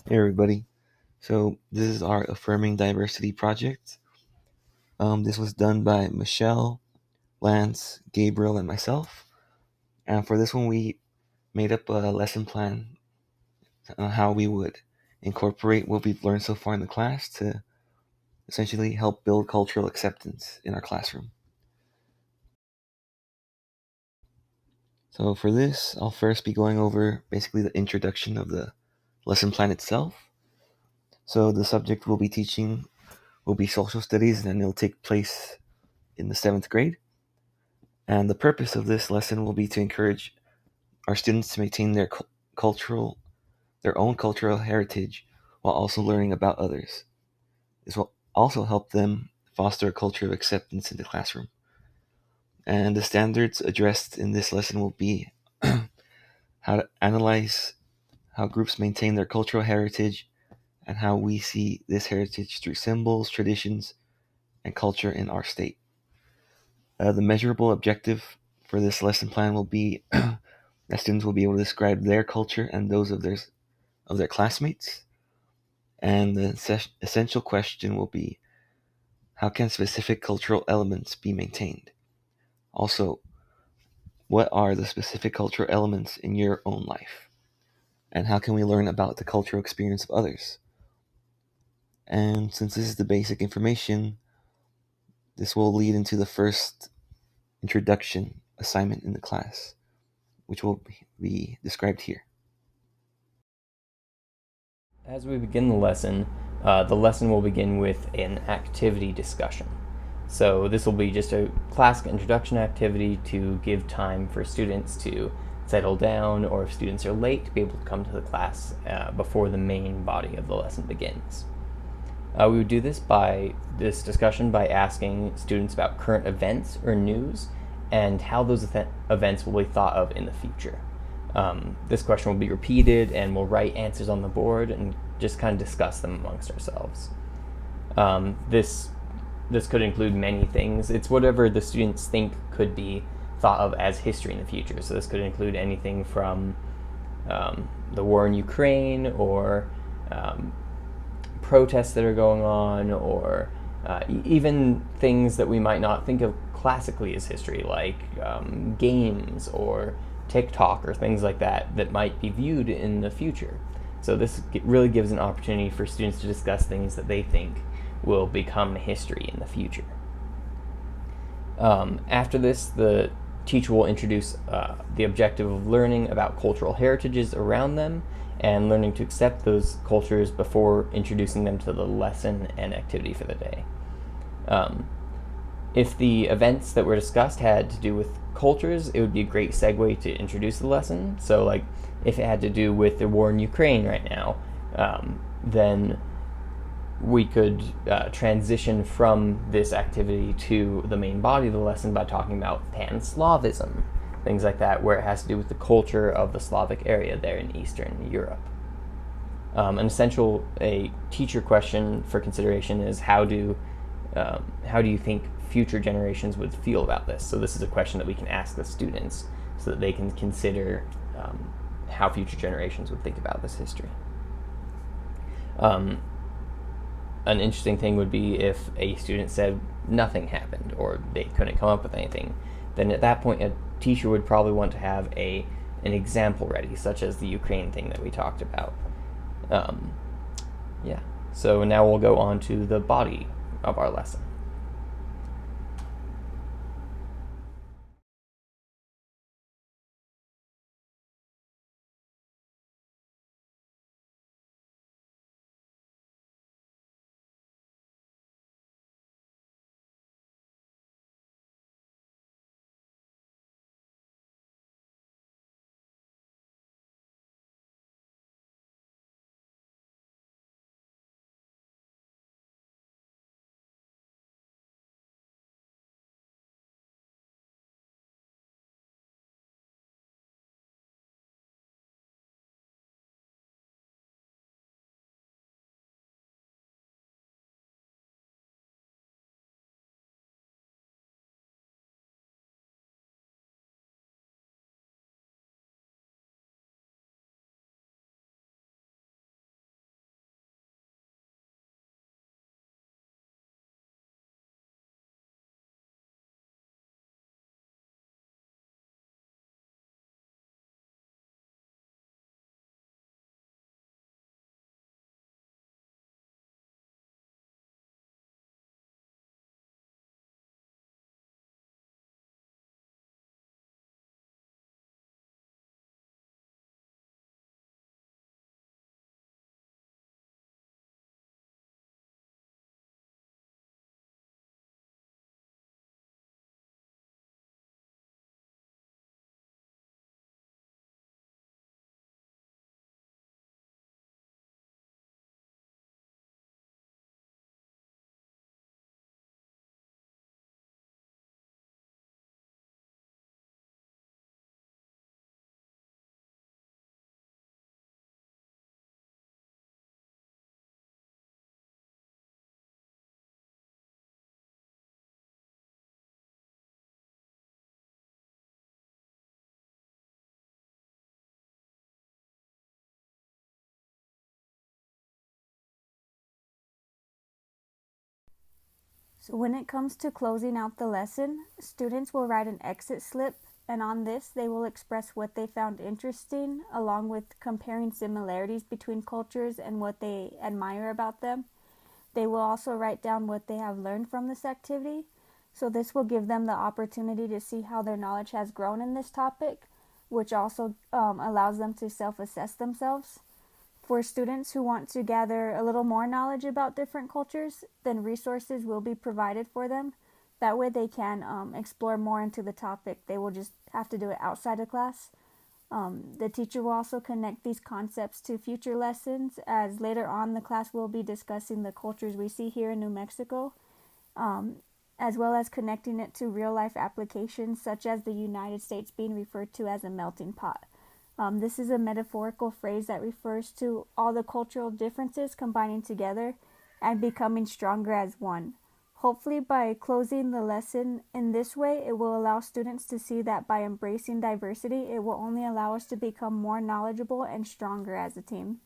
Hey everybody. So this is our Affirming Diversity project. This was done by Michelle, Lance, Gabriel, and myself. And for this one, we made up a lesson plan on how we would incorporate what we've learned so far in the class to essentially help build cultural acceptance in our classroom. So for this, I'll first be going over basically the introduction of the lesson plan itself. So the subject we'll be teaching will be social studies, and it'll take place in the 7th grade. And the purpose of this lesson will be to encourage our students to maintain cultural, their own cultural heritage while also learning about others. This will also help them foster a culture of acceptance in the classroom. And the standards addressed in this lesson will be how to analyze how groups maintain their cultural heritage and how we see this heritage through symbols, traditions, and culture in our state. The measurable objective for this lesson plan will be that students will be able to describe their culture and those of their classmates. And the essential question will be, how can specific cultural elements be maintained? Also, what are the specific cultural elements in your own life? And how can we learn about the cultural experience of others? And since this is the basic information, this will lead into the first introduction assignment in the class, which will be described here. As we begin the lesson will begin with an activity discussion. So this will be just a classic introduction activity to give time for students to settle down, or if students are late, to be able to come to the class before the main body of the lesson begins. We would do this discussion by asking students about current events or news and how those events will be thought of in the future. This question will be repeated, and we'll write answers on the board and just kind of discuss them amongst ourselves. This could include many things. It's whatever the students think could be thought of as history in the future. So this could include anything from the war in Ukraine, or protests that are going on, or even things that we might not think of classically as history, like games or TikTok or things like that that might be viewed in the future. So this really gives an opportunity for students to discuss things that they think will become history in the future. After this, the teacher will introduce the objective of learning about cultural heritages around them and learning to accept those cultures before introducing them to the lesson and activity for the day. If the events that were discussed had to do with cultures, it would be a great segue to introduce the lesson. So, like, if it had to do with the war in Ukraine right now, then we could transition from this activity to the main body of the lesson by talking about Pan-Slavism, things like that, where it has to do with the culture of the Slavic area there in Eastern Europe. A teacher question for consideration is, how do you think future generations would feel about this? So this is a question that we can ask the students so that they can consider how future generations would think about this history. An interesting thing would be if a student said nothing happened, or they couldn't come up with anything. Then at that point, a teacher would probably want to have an example ready, such as the Ukraine thing that we talked about. So now we'll go on to the body of our lesson. So when it comes to closing out the lesson, students will write an exit slip, and on this they will express what they found interesting, along with comparing similarities between cultures and what they admire about them. They will also write down what they have learned from this activity. So this will give them the opportunity to see how their knowledge has grown in this topic, which also allows them to self-assess themselves. For students who want to gather a little more knowledge about different cultures, then resources will be provided for them. That way they can explore more into the topic. They will just have to do it outside of class. The teacher will also connect these concepts to future lessons, as later on the class will be discussing the cultures we see here in New Mexico, um, as well as connecting it to real life applications such as the United States being referred to as a melting pot. This is a metaphorical phrase that refers to all the cultural differences combining together and becoming stronger as one. Hopefully, by closing the lesson in this way, it will allow students to see that by embracing diversity, it will only allow us to become more knowledgeable and stronger as a team.